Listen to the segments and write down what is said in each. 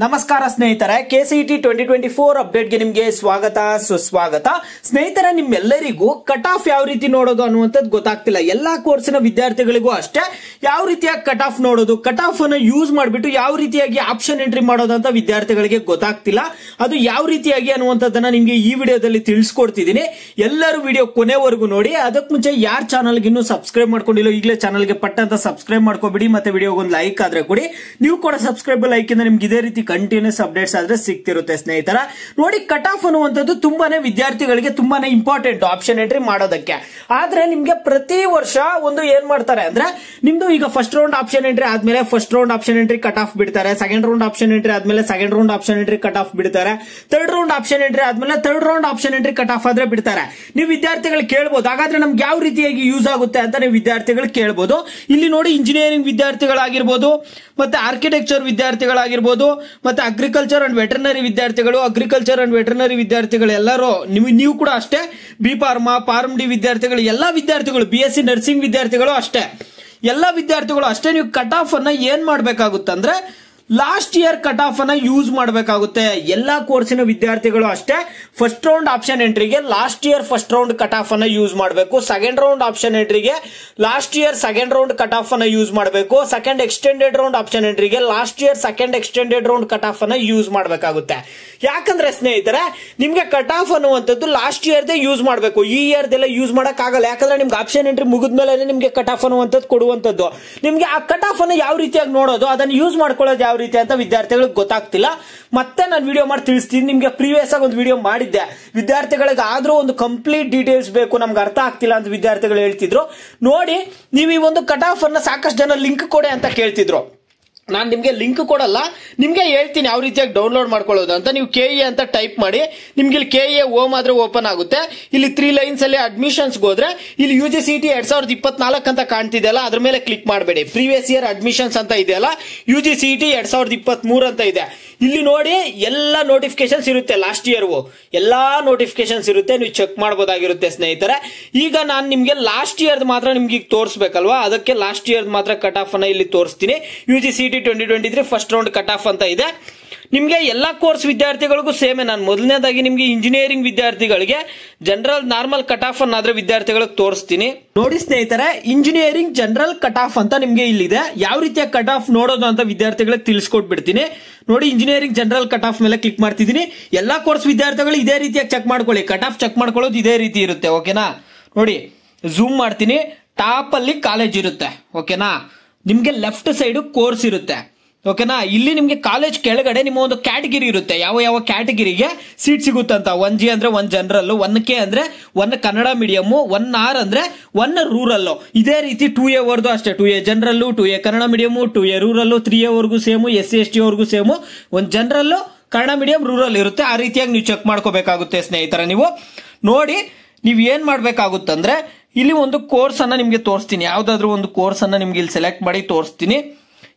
ನಮಸ್ಕಾರ ಸ್ನೇಹಿತರೆ, ಕೆಸಿಇಟಿ 2024 ಅಪ್ಡೇಟ್ಗೆ ನಿಮಗೆ ಸ್ವಾಗತ ಸುಸ್ವಾಗತ. ಸ್ನೇಹಿತರೆ, ನಿಮ್ಮೆಲ್ಲರಿಗೂ ಕಟ್ ಆಫ್ ಯಾವ ರೀತಿ ನೋಡೋದು ಅನ್ನುವಂಥದ್ದು ಗೊತ್ತಾಗ್ತಿಲ್ಲ. ಎಲ್ಲಾ ಕೋರ್ಸಿನ ವಿದ್ಯಾರ್ಥಿಗಳಿಗೂ ಅಷ್ಟೇ ಯಾವ ರೀತಿಯಾಗಿ ಕಟ್ ಆಫ್ ನೋಡೋದು, ಕಟ್ ಆಫ್ ಅನ್ನು ಯೂಸ್ ಮಾಡಿಬಿಟ್ಟು ಯಾವ ರೀತಿಯಾಗಿ ಆಪ್ಷನ್ ಎಂಟ್ರಿ ಮಾಡೋದು ಅಂತ ವಿದ್ಯಾರ್ಥಿಗಳಿಗೆ ಗೊತ್ತಾಗ್ತಿಲ್ಲ. ಅದು ಯಾವ ರೀತಿಯಾಗಿ ಅನ್ನುವಂಥದ್ದನ್ನ ನಿಮಗೆ ಈ ವಿಡಿಯೋದಲ್ಲಿ ತಿಳಿಸ್ಕೊಡ್ತಿದ್ದೀನಿ. ಎಲ್ಲರೂ ವಿಡಿಯೋ ಕೊನೆವರೆಗೂ ನೋಡಿ. ಅದಕ್ಕೆ ಮುಂಚೆ ಯಾರು ಚಾನಲ್ಗೆ ಇನ್ನೂ ಸಬ್ಸ್ಕ್ರೈಬ್ ಮಾಡ್ಕೊಂಡಿಲ್ಲ ಈಗಲೇ ಚಾನಲ್ಗೆ ಪಟ್ಟಂತ ಸಬ್ಸ್ಕ್ರೈಬ್ ಮಾಡ್ಕೊಬಿಡಿ. ಮತ್ತೆ ವಿಡಿಯೋಗೆ ಒಂದು ಲೈಕ್ ಆದ್ರೆ ಕೊಡಿ. ನೀವು ಕೂಡ ಸಬ್ಸ್ಕ್ರೈಬ್ ಲೈಕ್ ಇಂದ ನಿಮ್ಗೆ ಇದೇ ರೀತಿ ಕಂಟಿನ್ಯೂಸ್ ಅಪ್ಡೇಟ್ಸ್ ಆದ್ರೆ ಸಿಗ್ತಿರುತ್ತೆ. ಸ್ನೇಹಿತರ ನೋಡಿ, ಕಟ್ ಆಫ್ ಅನ್ನುವಂಥದ್ದು ತುಂಬಾನೇ ವಿದ್ಯಾರ್ಥಿಗಳಿಗೆ ತುಂಬಾನೇ ಇಂಪಾರ್ಟೆಂಟ್ ಆಪ್ಷನ್ ಎಂಟ್ರಿ ಮಾಡೋದಕ್ಕೆ. ಆದ್ರೆ ನಿಮ್ಗೆ ಪ್ರತಿ ವರ್ಷ ಒಂದು ಏನ್ ಮಾಡ್ತಾರೆ ಅಂದ್ರೆ, ನಿಮ್ದು ಈಗ ಫಸ್ಟ್ ರೌಂಡ್ ಆಪ್ಷನ್ ಎಂಟ್ರಿ ಆದ್ಮೇಲೆ first round option entry cut off ಬಿಡ್ತಾರೆ, ಸೆಕೆಂಡ್ ರೌಂಡ್ ಆಪ್ಷನ್ ಎಂಟ್ರಿ ಆದ್ಮೇಲೆ second round option entry cut off ಬಿಡ್ತಾರೆ, ಥರ್ಡ್ ರೌಂಡ್ ಆಪ್ಷನ್ ಎಂಟ್ರಿ ಆದ್ಮೇಲೆ third round option entry cut off ಆದ್ರೆ ಬಿಡ್ತಾರೆ. ನೀವು ವಿದ್ಯಾರ್ಥಿಗಳು ಕೇಳಬಹುದು, ಹಾಗಾದ್ರೆ ನಮ್ಗೆ ಯಾವ ರೀತಿಯಾಗಿ ಯೂಸ್ ಆಗುತ್ತೆ ಅಂತ ನೀವು ವಿದ್ಯಾರ್ಥಿಗಳು ಕೇಳಬಹುದು. ಇಲ್ಲಿ ನೋಡಿ, ಇಂಜಿನಿಯರಿಂಗ್ ವಿದ್ಯಾರ್ಥಿಗಳಾಗಿರ್ಬೋದು, ಮತ್ತೆ ಆರ್ಕಿಟೆಕ್ಚರ್ ವಿದ್ಯಾರ್ಥಿಗಳಾಗಿರ್ಬೋದು, ಮತ್ತೆ ಅಗ್ರಿಕಲ್ಚರ್ ಅಂಡ್ ವೆಟರ್ನರಿ ವಿದ್ಯಾರ್ಥಿಗಳು, ಅಗ್ರಿಕಲ್ಚರ್ ಅಂಡ್ ವೆಟರ್ನರಿ ವಿದ್ಯಾರ್ಥಿಗಳು ಎಲ್ಲರೂ, ನೀವು ಕೂಡ ಅಷ್ಟೇ, ಬಿ ಫಾರ್ಮಾ, ಫಾರ್ಮ್ ಡಿ ವಿದ್ಯಾರ್ಥಿಗಳು, ಎಲ್ಲಾ ವಿದ್ಯಾರ್ಥಿಗಳು, BSc ನರ್ಸಿಂಗ್ ವಿದ್ಯಾರ್ಥಿಗಳು ಅಷ್ಟೇ, ಎಲ್ಲಾ ವಿದ್ಯಾರ್ಥಿಗಳು ಅಷ್ಟೇ, ನೀವು ಕಟ್ ಆಫ್ ಅನ್ನ ಏನ್ ಮಾಡ್ಬೇಕಾಗುತ್ತಂದ್ರೆ ಲಾಸ್ಟ್ ಇಯರ್ ಕಟ್ ಆಫ್ ಅನ್ನ ಯೂಸ್ ಮಾಡಬೇಕಾಗುತ್ತೆ. ಎಲ್ಲಾ ಕೋರ್ಸಿನ ವಿದ್ಯಾರ್ಥಿಗಳು ಅಷ್ಟೇ ಫಸ್ಟ್ ರೌಂಡ್ ಆಪ್ಷನ್ ಎಂಟ್ರಿಗೆ last year first round cut off ಅನ್ನ ಯೂಸ್ ಮಾಡಬೇಕು. ಸೆಕೆಂಡ್ ರೌಂಡ್ ಆಪ್ಷನ್ ಎಂಟ್ರಿಗೆ last year second round cut off ಅನ್ನ ಯೂಸ್ ಮಾಡಬೇಕು. ಸೆಕೆಂಡ್ ಎಕ್ಸ್ಟೆಂಡೆಡ್ ರೌಂಡ್ ಆಪ್ಷನ್ ಎಂಟ್ರಿಗೆ last year second extended round cut off ಅನ್ನ use ಮಾಡಬೇಕಾಗುತ್ತೆ. ಯಾಕಂದ್ರೆ ಸ್ನೇಹಿತರೆ, ನಿಮ್ಗೆ ಕಟ್ ಆಫ್ ಅನ್ನುವಂಥದ್ದು ಲಾಸ್ಟ್ ಇಯರ್ದೇ ಯೂಸ್ ಮಾಡಬೇಕು, ಈ ಇಯರ್ದೆಲ್ಲ ಯೂಸ್ ಮಾಡಕ್ ಆಗಲ್ಲ. ಯಾಕಂದ್ರೆ ನಿಮ್ಗೆ ಆಪ್ಷನ್ ಎಂಟ್ರಿ ಮುಗಿದ್ಮೇಲೆ ನಿಮ್ಗೆ ಕಟ್ ಆಫ್ ಅನ್ನುವಂಥದ್ದು ಕೊಡುವಂಥದ್ದು. ನಿಮ್ಗೆ ಆ ಕಟ್ ಆಫ್ ಅನ್ನು ಯಾವ ರೀತಿಯಾಗಿ ನೋಡೋದು, ಅದನ್ನು ಯೂಸ್ ಮಾಡ್ಕೊಳ್ಳೋದು ಯಾವ ರೀತಿ ಅಂತ ವಿದ್ಯಾರ್ಥಿಗಳಿಗೆ ಗೊತ್ತಾಗ್ತಿಲ್ಲ. ಮತ್ತೆ ನಾನು ವಿಡಿಯೋ ಮಾಡಿ ತಿಳಿಸ್ತೀನಿ. ನಿಮ್ಗೆ ಪ್ರೀವಿಯಸ್ ಆಗಿ ಒಂದು ವಿಡಿಯೋ ಮಾಡಿದ್ದೆ, ವಿದ್ಯಾರ್ಥಿಗಳಿಗೆ ಆದ್ರೂ ಒಂದು ಕಂಪ್ಲೀಟ್ ಡೀಟೇಲ್ಸ್ ಬೇಕು, ನಮ್ಗೆ ಅರ್ಥ ಆಗ್ತಿಲ್ಲ ಅಂತ ವಿದ್ಯಾರ್ಥಿಗಳು ಹೇಳ್ತಿದ್ರು. ನೋಡಿ, ನೀವು ಈ ಒಂದು ಕಟ್ ಆಫ್ ಅನ್ನ ಸಾಕಷ್ಟು ಜನ ಲಿಂಕ್ ಕೊಡಿ ಅಂತ ಕೇಳ್ತಿದ್ರು. ನಾನು ನಿಮ್ಗೆ ಲಿಂಕ್ ಕೊಡಲ್ಲ, ನಿಮ್ಗೆ ಹೇಳ್ತೀನಿ ಯಾವ ರೀತಿಯಾಗಿ ಡೌನ್ಲೋಡ್ ಮಾಡ್ಕೊಳ್ಳೋದು ಅಂತ. ನೀವು KE ಅಂತ ಟೈಪ್ ಮಾಡಿ, ನಿಮ್ಗೆ ಇಲ್ಲಿ KE ಹೋಮ್ ಆದ್ರೆ ಓಪನ್ ಆಗುತ್ತೆ. ಇಲ್ಲಿ 3 ಲೈನ್ಸ್ ಅಲ್ಲಿ ಅಡ್ಮಿಷನ್ಸ್ ಹೋದ್ರೆ ಇಲ್ಲಿ UGCET 2024 ಅಂತ ಕಾಣ್ತಿದೆಯಲ್ಲ, ಅದ್ರ ಮೇಲೆ ಕ್ಲಿಕ್ ಮಾಡಬೇಡಿ. ಪ್ರೀವಿಯಸ್ ಇಯರ್ ಅಡ್ಮಿಷನ್ಸ್ ಅಂತ ಇದೆಯಲ್ಲ, UGCET 2023 ಅಂತ ಇದೆ. ಇಲ್ಲಿ ನೋಡಿ, ಎಲ್ಲಾ ನೋಟಿಫಿಕೇಶನ್ಸ್ ಇರುತ್ತೆ, ಲಾಸ್ಟ್ ಇಯರ್ ಎಲ್ಲಾ ನೋಟಿಫಿಕೇಶನ್ಸ್ ಇರುತ್ತೆ, ನೀವು ಚೆಕ್ ಮಾಡಬಹುದಾಗಿರುತ್ತೆ ಸ್ನೇಹಿತರೆ. ಈಗ ನಾನು ನಿಮ್ಗೆ ಲಾಸ್ಟ್ ಇಯರ್ ಮಾತ್ರ ನಿಮ್ಗೆ ತೋರಿಸಬೇಕಲ್ವಾ, ಅದಕ್ಕೆ ಲಾಸ್ಟ್ ಇಯರ್ ಮಾತ್ರ ಕಟ್ ಆಫ್ ಅನ್ನ ಇಲ್ಲಿ ತೋರಿಸ್ತೀನಿ. UGCET 2023 first round cut of ಅಂತ ಇದೆ. ನಿಮ್ಗೆ ಎಲ್ಲಾ ಕೋರ್ಸ್ ವಿದ್ಯಾರ್ಥಿಗಳಿಗೂ ಸೇಮೆ. ನಾನು ಮೊದಲನೇದಾಗಿ ನಿಮ್ಗೆ ಇಂಜಿನಿಯರಿಂಗ್ ವಿದ್ಯಾರ್ಥಿಗಳಿಗೆ ಜನರಲ್ ನಾರ್ಮಲ್ ಕಟ್ ಆಫ್ ಅನ್ನಾದ್ರೆ ವಿದ್ಯಾರ್ಥಿಗಳಿಗೆ ತೋರಿಸ್ತೀನಿ. ನೋಡಿ ಸ್ನೇಹಿತರೆ, ಇಂಜಿನಿಯರಿಂಗ್ ಜನರಲ್ ಕಟ್ ಆಫ್ ಅಂತ ನಿಮ್ಗೆ ಇಲ್ಲಿದೆ. ಯಾವ ರೀತಿಯ ಕಟ್ ಆಫ್ ನೋಡೋದು ಅಂತ ವಿದ್ಯಾರ್ಥಿಗಳಿಗೆ ತಿಳಿಸ್ಕೊಟ್ಬಿಡ್ತೀನಿ. ನೋಡಿ, ಇಂಜಿನಿಯರಿಂಗ್ ಜನರಲ್ ಕಟ್ ಆಫ್ ಮೇಲೆ ಕ್ಲಿಕ್ ಮಾಡ್ತಿದ್ದೀನಿ. ಎಲ್ಲಾ ಕೋರ್ಸ್ ವಿದ್ಯಾರ್ಥಿಗಳು ಇದೇ ರೀತಿಯಾಗಿ ಚೆಕ್ ಮಾಡ್ಕೊಳ್ಳಿ. ಕಟ್ ಆಫ್ ಚೆಕ್ ಮಾಡ್ಕೊಳ್ಳೋದು ಇದೇ ರೀತಿ ಇರುತ್ತೆ, ಓಕೆನಾ. ನೋಡಿ, ಝೂಮ್ ಮಾಡ್ತೀನಿ. ಟಾಪ್ ಅಲ್ಲಿ ಕಾಲೇಜ್ ಇರುತ್ತೆ, ಓಕೆನಾ. ನಿಮ್ಗೆ ಲೆಫ್ಟ್ ಸೈಡ್ ಕೋರ್ಸ್ ಇರುತ್ತೆ, ಓಕೆನಾ. ಇಲ್ಲಿ ನಿಮ್ಗೆ ಕಾಲೇಜ್ ಕೆಳಗಡೆ ನಿಮ್ಮ ಒಂದು ಕ್ಯಾಟಗಿರಿ ಇರುತ್ತೆ, ಯಾವ ಯಾವ ಕ್ಯಾಟಗಿರಿಗೆ ಸೀಟ್ ಸಿಗುತ್ತಂತ. 1G ಅಂದ್ರೆ 1 ಜನರಲ್, 1K ಅಂದ್ರೆ 1 ಕನ್ನಡ ಮೀಡಿಯಂ, 1R ಅಂದ್ರೆ 1 ರೂರಲ್. ಇದೇ ರೀತಿ 2A ವರ್ದು ಅಷ್ಟೇ, 2A general, 2A Kannada medium, 2A rural, 3A ವರ್ಗೂ ಸೇಮು, SC ST ವರ್ಗೂ same. 1 general, Kannada medium, rural ಇರುತ್ತೆ. ಆ ರೀತಿಯಾಗಿ ನೀವು ಚೆಕ್ ಮಾಡ್ಕೋಬೇಕಾಗುತ್ತೆ ಸ್ನೇಹಿತರೆ. ನೀವು ನೋಡಿ, ನೀವು ಏನ್ ಮಾಡ್ಬೇಕಾಗುತ್ತಂದ್ರೆ, ಇಲ್ಲಿ ಒಂದು ಕೋರ್ಸ್ ಅನ್ನ ನಿಮ್ಗೆ ತೋರಿಸ್ತೀನಿ. ಯಾವ್ದಾದ್ರು ಒಂದು ಕೋರ್ಸ್ ಅನ್ನ ನಿಮ್ಗೆ ಇಲ್ಲಿ ಸೆಲೆಕ್ಟ್ ಮಾಡಿ ತೋರಿಸ್ತೀನಿ.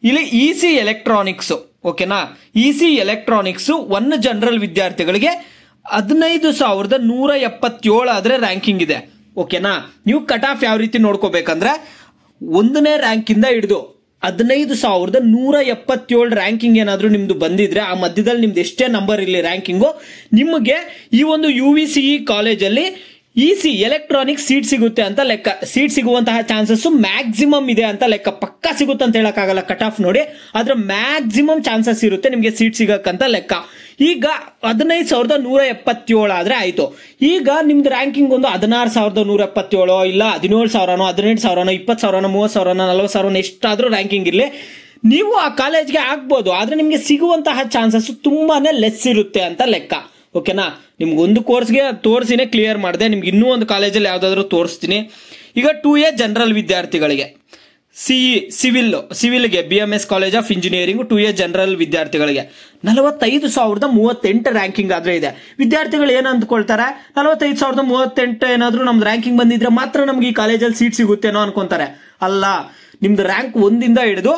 ಇಲ್ಲಿ EC ಎಲೆಕ್ಟ್ರಾನಿಕ್ಸ್, ಓಕೆನಾ. EC ಎಲೆಕ್ಟ್ರಾನಿಕ್ಸ್ 1 ಜನರಲ್ ವಿದ್ಯಾರ್ಥಿಗಳಿಗೆ 15,177 ಆದ್ರೆ ರ್ಯಾಂಕಿಂಗ್ ಇದೆ, ಓಕೆನಾ. ನೀವು ಕಟ್ ಆಫ್ ಯಾವ ರೀತಿ ನೋಡ್ಕೋಬೇಕಂದ್ರೆ, 1ನೇ ರ್ಯಾಂಕ್ ಇಂದ ಹಿಡಿದು 15,177 ರ್ಯಾಂಕಿಂಗ್ ಏನಾದ್ರೂ ನಿಮ್ದು ಬಂದಿದ್ರೆ, ಆ ಮಧ್ಯದಲ್ಲಿ ನಿಮ್ದು ಎಷ್ಟೇ ನಂಬರ್ ಇಲ್ಲಿ ರ್ಯಾಂಕಿಂಗು, ನಿಮಗೆ ಈ ಒಂದು UVCE ಕಾಲೇಜಲ್ಲಿ EC ಎಲೆಕ್ಟ್ರಾನಿಕ್ ಸೀಟ್ ಸಿಗುತ್ತೆ ಅಂತ ಲೆಕ್ಕ. ಸೀಟ್ ಸಿಗುವಂತಹ ಚಾನ್ಸಸ್ ಮ್ಯಾಕ್ಸಿಮಮ್ ಇದೆ ಅಂತ ಲೆಕ್ಕ. ಪಕ್ಕಾ ಸಿಗುತ್ತೆ ಅಂತ ಹೇಳಕ್ಕಾಗಲ್ಲ ಕಟ್ ಆಫ್ ನೋಡಿ, ಆದ್ರೆ ಮ್ಯಾಕ್ಸಿಮಮ್ ಚಾನ್ಸಸ್ ಇರುತ್ತೆ ನಿಮ್ಗೆ ಸೀಟ್ ಸಿಗಕ್ಕಂತ ಲೆಕ್ಕ. ಈಗ 15,177 ಆದ್ರೆ ಆಯ್ತು. ಈಗ ನಿಮ್ದು ರ್ಯಾಂಕಿಂಗ್ ಒಂದು 16,177 ಇಲ್ಲ 17,000, 18,000, 20,000, 30,000, 40,000 ಎಷ್ಟಾದ್ರೂ ರ್ಯಾಂಕಿಂಗ್ ಇರ್ಲಿ, ನೀವು ಆ ಕಾಲೇಜ್ಗೆ ಆಗ್ಬೋದು. ಆದ್ರೆ ನಿಮ್ಗೆ ಸಿಗುವಂತಹ ಚಾನ್ಸಸ್ ತುಂಬಾನೇ ಲೆಸ್ ಇರುತ್ತೆ ಅಂತ ಲೆಕ್ಕ, ಓಕೆನಾ. ನಿಮ್ಗೆ ಒಂದು ಕೋರ್ಸ್ಗೆ ತೋರಿಸಿನೇ ಕ್ಲಿಯರ್ ಮಾಡಿದೆ. ನಿಮ್ಗೆ ಇನ್ನೂ ಒಂದು ಕಾಲೇಜಲ್ಲಿ ಯಾವ್ದಾದ್ರು ತೋರಿಸ್ತೀನಿ. ಈಗ 2A ಜನರಲ್ ವಿದ್ಯಾರ್ಥಿಗಳಿಗೆ, ಸಿವಿಲ್ಗೆ BMS college of engineering 2A general ವಿದ್ಯಾರ್ಥಿಗಳಿಗೆ 45,038 ರ್ಯಾಂಕಿಂಗ್ ಆದ್ರೆ ಇದೆ. ವಿದ್ಯಾರ್ಥಿಗಳು ಏನ್ ಅಂದ್ಕೊಳ್ತಾರೆ, 45,038 ಏನಾದ್ರು ನಮ್ದು ರ್ಯಾಂಕಿಂಗ್ ಬಂದಿದ್ರೆ ಮಾತ್ರ ನಮ್ಗೆ ಈ ಕಾಲೇಜಲ್ಲಿ ಸೀಟ್ ಸಿಗುತ್ತೇನೋ ಅನ್ಕೊಂತಾರೆ. ಅಲ್ಲ, ನಿಮ್ದು ರ್ಯಾಂಕ್ 1ಇಂದ ಹಿಡಿದು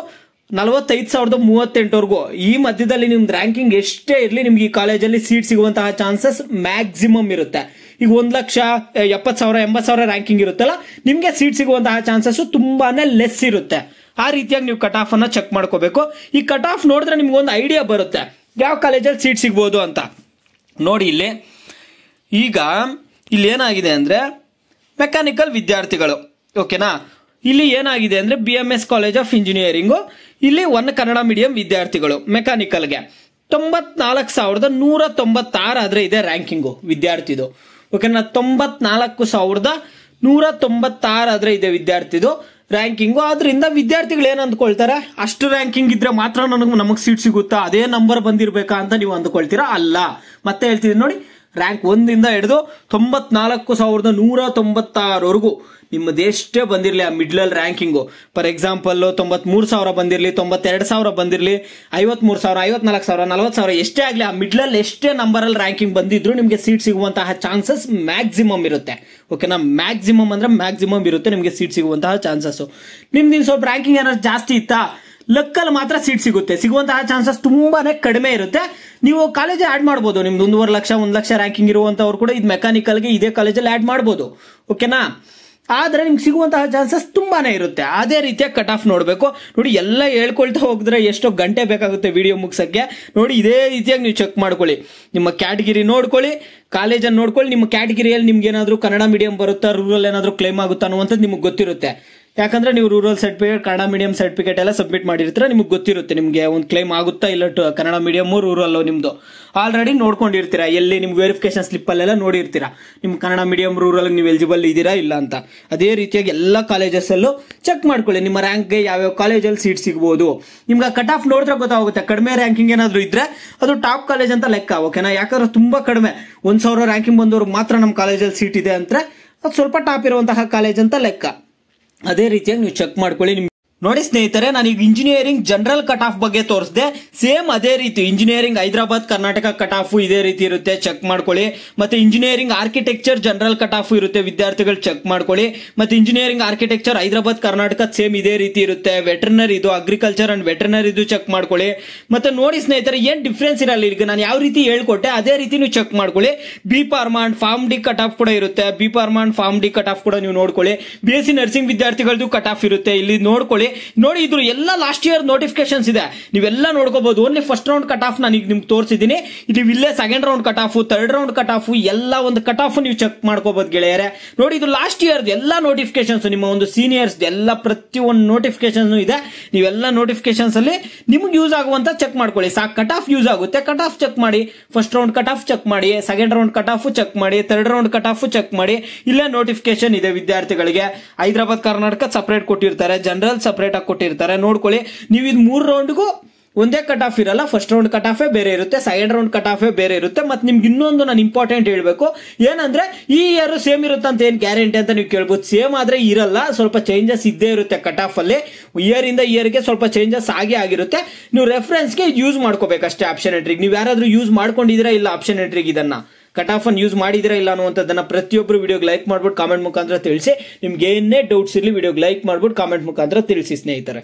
45,038 ಈ ಮಧ್ಯದಲ್ಲಿ ನಿಮ್ದು ರ್ಯಾಂಕಿಂಗ್ ಎಷ್ಟೇ ಇರಲಿ, ನಿಮ್ಗೆ ಈ ಕಾಲೇಜಲ್ಲಿ ಸೀಟ್ ಸಿಗುವಂತಹ ಚಾನ್ಸಸ್ ಮ್ಯಾಕ್ಸಿಮಮ್ ಇರುತ್ತೆ. ಈಗ 1,70,000, 80,000 ರ್ಯಾಂಕಿಂಗ್ ಇರುತ್ತಲ್ಲ, ನಿಮ್ಗೆ ಸೀಟ್ ಸಿಗುವಂತಹ ಚಾನ್ಸಸ್ ತುಂಬಾನೇ ಲೆಸ್ ಇರುತ್ತೆ. ಆ ರೀತಿಯಾಗಿ ನೀವು ಕಟ್ ಆಫ್ ಅನ್ನ ಚೆಕ್ ಮಾಡ್ಕೋಬೇಕು. ಈ ಕಟ್ ಆಫ್ ನೋಡಿದ್ರೆ ನಿಮ್ಗೆ ಒಂದು ಐಡಿಯಾ ಬರುತ್ತೆ, ಯಾವ ಕಾಲೇಜಲ್ಲಿ ಸೀಟ್ ಸಿಗ್ಬೋದು ಅಂತ ನೋಡಿ. ಈಗ ಇಲ್ಲಿ ಏನಾಗಿದೆ ಅಂದ್ರೆ ಮೆಕ್ಯಾನಿಕಲ್ ವಿದ್ಯಾರ್ಥಿಗಳು, ಓಕೆನಾ. ಇಲ್ಲಿ ಏನಾಗಿದೆ ಅಂದ್ರೆ BMS ಕಾಲೇಜ್ ಆಫ್ ಇಂಜಿನಿಯರಿಂಗು, ಇಲ್ಲಿ 1 ಕನ್ನಡ ಮೀಡಿಯಂ ವಿದ್ಯಾರ್ಥಿಗಳು ಮೆಕ್ಯಾನಿಕಲ್ಗೆ 94,196 ಆದ್ರೆ ಇದೆ ರ್ಯಾಂಕಿಂಗು ವಿದ್ಯಾರ್ಥಿದು, ಓಕೆನಾ. 94,196 ಆದ್ರೆ ಇದೆ ವಿದ್ಯಾರ್ಥಿದು ರ್ಯಾಂಕಿಂಗು. ಆದ್ರಿಂದ ವಿದ್ಯಾರ್ಥಿಗಳು ಏನ್ ಅಂದ್ಕೊಳ್ತಾರೆ, ಅಷ್ಟು ರ್ಯಾಂಕಿಂಗ್ ಇದ್ರೆ ಮಾತ್ರ ನಮಗ್ ಸೀಟ್ ಸಿಗುತ್ತಾ, ಅದೇ ನಂಬರ್ ಬಂದಿರ್ಬೇಕಾ ಅಂತ ನೀವು ಅಂದ್ಕೊಳ್ತೀರಾ. ಅಲ್ಲ, ಮತ್ತೆ ಹೇಳ್ತಿದ್ದೀನಿ ನೋಡಿ, ರ್ಯಾಂಕ್ 1 ಹಿಡಿದು 94,196ವರೆಗೂ ನಿಮ್ಮದೆಷ್ಟೇ ಬಂದಿರಲಿ ಆ ಮಿಡ್ಲ್ ರ್ಯಾಂಕಿಂಗು. ಫಾರ್ ಎಕ್ಸಾಂಪಲ್ 93,000 ಬಂದಿರಲಿ, 92,000 ಬಂದಿರಲಿ, 53,000, 54,000, 40,000 ಎಷ್ಟೇ ಆಗಲಿ, ಆ ಮಿಡ್ಲ್ ಎಷ್ಟೇ ನಂಬರ್ ಅಲ್ಲಿ ರ್ಯಾಂಕಿಂಗ್ ಬಂದಿದ್ರು ನಿಮಗೆ ಸೀಟ್ ಸಿಗುವಂತಹ ಚಾನ್ಸಸ್ ಮ್ಯಾಕ್ಸಿಮಮ್ ಇರುತ್ತೆ, ಓಕೆನಾ. ಮ್ಯಾಕ್ಸಿಮಮ್ ಅಂದ್ರೆ ಮ್ಯಾಕ್ಸಿಮಮ್ ಇರುತ್ತೆ ನಿಮಗೆ ಸೀಟ್ ಸಿಗುವಂತಹ ಚಾನ್ಸಸ್. ನಿಮ್ದು ಸ್ವಲ್ಪ ರ್ಯಾಂಕಿಂಗ್ ಏನಾದ್ರು ಜಾಸ್ತಿ ಇತ್ತಾ, ಲಕ್ಕಲ್ಲಿ ಮಾತ್ರ ಸೀಟ್ ಸಿಗುವಂತಹ ಚಾನ್ಸಸ್ ತುಂಬಾನೇ ಕಡಿಮೆ ಇರುತ್ತೆ. ನೀವು ಕಾಲೇಜ್ ಆಡ್ ಮಾಡಬಹುದು, ನಿಮ್ದು 1.5 ಲಕ್ಷ 1 ಲಕ್ಷ ರ್ಯಾಂಕಿಂಗ್ ಇರುವಂತವ್ರು ಕೂಡ ಇದು ಮೆಕ್ಯಾನಿಕಲ್ಗೆ ಇದೇ ಕಾಲೇಜಲ್ಲಿ ಆಡ್ ಮಾಡಬಹುದು, ಓಕೆನಾ. ಆದ್ರೆ ನಿಮ್ಗೆ ಸಿಗುವಂತಹ ಚಾನ್ಸಸ್ ತುಂಬಾನೇ ಇರುತ್ತೆ. ಅದೇ ರೀತಿಯ ಕಟ್ ಆಫ್ ನೋಡ್ಬೇಕು ನೋಡಿ. ಎಲ್ಲ ಹೇಳ್ಕೊಳ್ತಾ ಹೋಗಿದ್ರೆ ಎಷ್ಟೋ ಗಂಟೆ ಬೇಕಾಗುತ್ತೆ ವಿಡಿಯೋ ಮುಗಿಸಕ್ಕೆ. ನೋಡಿ ಇದೇ ರೀತಿಯಾಗಿ ನೀವು ಚೆಕ್ ಮಾಡ್ಕೊಳ್ಳಿ, ನಿಮ್ಮ ಕ್ಯಾಟಗಿರಿ ನೋಡ್ಕೊಳ್ಳಿ, ಕಾಲೇಜನ್ನು ನೋಡ್ಕೊಳ್ಳಿ. ನಿಮ್ಮ ಕ್ಯಾಟಗಿರಿಯಲ್ಲಿ ನಿಮ್ಗೆ ಏನಾದ್ರು ಕನ್ನಡ ಮೀಡಿಯಂ ಬರುತ್ತಾ, ರೂರಲ್ ಏನಾದ್ರು ಕ್ಲೈಮ್ ಆಗುತ್ತಾ ಅನ್ನುವಂಥದ್ದು ನಿಮ್ಗೆ ಗೊತ್ತಿರುತ್ತೆ. ಯಾಕಂದ್ರೆ ನೀವು rural certificate, Kannada medium certificate ಎಲ್ಲ ಸಬ್ಮಿಟ್ ಮಾಡಿರ್ತೀರ, ನಿಮ್ಗೆ ಗೊತ್ತಿರುತ್ತೆ ನಿಮ್ಗೆ ಒಂದು ಕ್ಲೈಮ್ ಆಗುತ್ತಾ ಇಲ್ಲ ಕನ್ನಡ ಮೀಡಿಯಂ ರೂರಲ್ ನಿಮ್ದು ಆಲ್ರೆಡಿ ನೋಡ್ಕೊಂಡಿರ್ತೀರಾ. ಎಲ್ಲಿ ನಿಮ್ಗೆ ವೆರಿಫಿಕೇಶನ್ ಸ್ಲಿಪ್ ಅಲ್ಲೆಲ್ಲ ನೋಡಿರ್ತೀರಾ ನಿಮ್ ಕನ್ನಡ ಮೀಡಿಯಂ ರೂರಲ್ ನೀವು ಎಲಿಜಿಬಲ್ ಇದೀರಾ ಇಲ್ಲ ಅಂತ. ಅದೇ ರೀತಿಯಾಗಿ ಎಲ್ಲ ಕಾಲೇಜಸ್ ಅಲ್ಲೂ ಚೆಕ್ ಮಾಡ್ಕೊಳ್ಳಿ ನಿಮ್ಮ ರ್ಯಾಂಕ್ಗೆ ಯಾವ್ಯಾವ ಕಾಲೇಜಲ್ಲಿ ಸೀಟ್ ಸಿಗಬಹುದು. ನಿಮ್ಗೆ ಕಟ್ ಆಫ್ ನೋಡಿದ್ರೆ ಗೊತ್ತಾಗುತ್ತೆ. ಕಡಿಮೆ ರ್ಯಾಂಕಿಂಗ್ ಏನಾದ್ರು ಇದ್ರೆ ಅದು ಟಾಪ್ ಕಾಲೇಜ್ ಅಂತ ಲೆಕ್ಕ, ಓಕೆನಾ. ಯಾಕಂದ್ರೆ ತುಂಬಾ ಕಡಿಮೆ 1,000 ರ್ಯಾಂಕಿಂಗ್ ಬಂದವರು ಮಾತ್ರ ನಮ್ಮ ಕಾಲೇಜಲ್ಲಿ ಸೀಟ್ ಇದೆ ಅಂದ್ರೆ ಅದು ಸ್ವಲ್ಪ ಟಾಪ್ ಇರುವಂತಹ ಕಾಲೇಜ್ ಅಂತ ಲೆಕ್ಕ. ಅದೇ ರೀತಿಯಾಗಿ ನೀವು ಚೆಕ್ ಮಾಡ್ಕೊಳ್ಳಿ. ನೋಡಿ ಸ್ನೇಹಿತರೆ, ನಾನು ಈಗ ಇಂಜಿನಿಯರಿಂಗ್ ಜನರಲ್ ಕಟ್ ಆಫ್ ಬಗ್ಗೆ ತೋರಿಸಿದೆ. ಸೇಮ್ ಅದೇ ರೀತಿ engineering Hyderabad Karnataka cut off ಇದೇ ರೀತಿ ಇರುತ್ತೆ, ಚೆಕ್ ಮಾಡ್ಕೊಳ್ಳಿ. ಮತ್ತೆ engineering architecture general cut off ಇರುತ್ತೆ, ವಿದ್ಯಾರ್ಥಿಗಳು ಚೆಕ್ ಮಾಡ್ಕೊಳ್ಳಿ. ಮತ್ತೆ engineering architecture Hyderabad Karnataka same ಇದೇ ರೀತಿ ಇರುತ್ತೆ. ವೆಟರ್ನರಿ ಇದು ಅಗ್ರಿಕಲ್ಚರ್ ಅಂಡ್ ವೆಟರ್ನರಿ ಇದು ಚೆಕ್ ಮಾಡ್ಕೊಳ್ಳಿ. ಮತ್ತೆ ನೋಡಿ ಸ್ನೇಹಿತರೆ, ಏನ್ ಡಿಫ್ರೆನ್ಸ್ ಇರಲ್ಲ. ಈಗ ನಾನು ಯಾವ ರೀತಿ ಹೇಳ್ಕೊಟ್ಟೆ ಅದೇ ರೀತಿ ನೀವು ಚೆಕ್ ಮಾಡ್ಕೊಳ್ಳಿ. B pharma and form D cut off ಕೂಡ ಇರುತ್ತೆ. B pharma and form D cut off ಕೂಡ ನೀವು ನೋಡ್ಕೊಳ್ಳಿ. BSc ನರ್ಸಿಂಗ್ ವಿದ್ಯಾರ್ಥಿಗಳದ್ದು ಕಟ್ ಆಫ್ ಇರುತ್ತೆ, ಇಲ್ಲಿ ನೋಡ್ಕೊಳ್ಳಿ. ನೋಡಿ ಇದ್ರ ಎಲ್ಲ ಲಾಸ್ಟ್ ಇಯರ್ ನೋಟಿಫಿಕೇಶನ್ಸ್ ಇದೆ, ನೀವೆಲ್ಲ ನೋಡ್ಕೋಬಹುದು. Only first round cut off ನಾನು ಈಗ ನಿಮ್ಗೆ ತೋರಿಸಿದ್ದೀನಿ. ಇದು ಇಲ್ಲೇ second round cut off, third round cut off, ಎಲ್ಲ ಒಂದು ಕಟ್ ಆಫ್ ನೀವು ಚೆಕ್ ಮಾಡ್ಕೋಬಹುದು ಗೆಳೆಯರೆ. ನೋಡಿ ಇದು ಲಾಸ್ಟ್ ಇಯರ್ ಎಲ್ಲ ನೋಟಿಫಿಕೇಶನ್ಸ್, ನಿಮ್ಮ ಒಂದು ಸೀನಿಯರ್ಸ್ ಎಲ್ಲ ಪ್ರತಿಯೊಂದು ನೋಟಿಫಿಕೇಶನ್ ಇದೆ. ನೀವೆಲ್ಲ ನೋಟಿಫಿಕೇಶನ್ಸ್ ಅಲ್ಲಿ ನಿಮ್ಗೆ ಯೂಸ್ ಆಗುವಂತ ಚೆಕ್ ಮಾಡ್ಕೊಳ್ಳಿ. ಸಾಕು, ಕಟ್ ಆಫ್ ಯೂಸ್ ಆಗುತ್ತೆ, ಕಟ್ ಆಫ್ ಚೆಕ್ ಮಾಡಿ. First round cut off check ಮಾಡಿ, second round cut off check ಮಾಡಿ, third round cut off check ಮಾಡಿ. ಇಲ್ಲೇ ನೋಟಿಫಿಕೇಶನ್ ಇದೆ ವಿದ್ಯಾರ್ಥಿಗಳಿಗೆ. ಹೈದರಾಬಾದ್ ಕರ್ನಾಟಕ ಸಪರೇಟ್ ಕೊಟ್ಟಿರ್ತಾರೆ, ಜನರಲ್ ಸಪರೇಟ್ ಆಗಿ ಕೊಟ್ಟಿರ್ತಾರೆ, ನೋಡ್ಕೊಳ್ಳಿ. ನೀವು ಇದು 3 ರೌಂಡ್ಗೂ ಒಂದೇ ಕಟ್ ಆಫ್ ಇರಲ್ಲ. ಫಸ್ಟ್ ರೌಂಡ್ ಕಟ್ ಆಫೇ ಬೇರೆ ಇರುತ್ತೆ, ಸೆಕೆಂಡ್ ರೌಂಡ್ ಕಟ್ ಆಫೇ ಬೇರೆ ಇರುತ್ತೆ. ಮತ್ತೆ ನಿಮ್ಗೆ ಇನ್ನೊಂದು ನಾನು ಇಂಪಾರ್ಟೆಂಟ್ ಹೇಳ್ಬೇಕು, ಏನಂದ್ರೆ ಈ ಇಯರ್ ಸೇಮ್ ಇರುತ್ತೆ ಅಂತ ಏನ್ ಗ್ಯಾರಂಟಿ ಅಂತ ನೀವು ಕೇಳ್ಬೋದು. ಸೇಮ್ ಆದ್ರೆ ಇರಲ್ಲ, ಸ್ವಲ್ಪ ಚೇಂಜಸ್ ಇದ್ದೇ ಇರುತ್ತೆ ಕಟ್ ಆಫ್ ಅಲ್ಲಿ. ಇಯರ್ ಇಂದ ಇಯರ್ಗೆ ಸ್ವಲ್ಪ ಚೇಂಜಸ್ ಆಗಿರುತ್ತೆ. ನೀವು ರೆಫರೆನ್ಸ್ಗೆ ಯೂಸ್ ಮಾಡ್ಕೋಬೇಕಷ್ಟೇ ಆಪ್ಷನ್ ಎಂಟ್ರಿಗೆ. ನೀವು ಯಾರಾದ್ರೂ ಯೂಸ್ ಮಾಡ್ಕೊಂಡಿದ್ದೀರಾ ಇಲ್ಲ ಆಪ್ಷನ್ ಎಂಟ್ರಿಗೆ ಇದನ್ನ ಕಟ್ ಆಫ್ ಅನ್ನು ಯೂಸ್ ಮಾಡಿದಿರಾ ಇಲ್ಲ ಅನ್ನುವಂಥದ್ದನ್ನ ಪ್ರತಿಯೊಬ್ಬರು ವಿಡಿಯೋಗೆ ಲೈಕ್ ಮಾಡ್ಬಿಟ್ಟು ಕಾಮೆಂಟ್ ಮುಖಾಂತರ ತಿಳಿಸಿ. ನಿಮ್ಗೆ ಏನೇ ಡೌಟ್ಸ್ ಇರಲಿ ವಿಡಿಯೋಗೆ ಲೈಕ್ ಮಾಡ್ಬಿಟ್ಟು ಕಾಮೆಂಟ್ ಮುಖಾಂತರ ತಿಳಿಸಿ ಸ್ನೇಹಿತರೆ.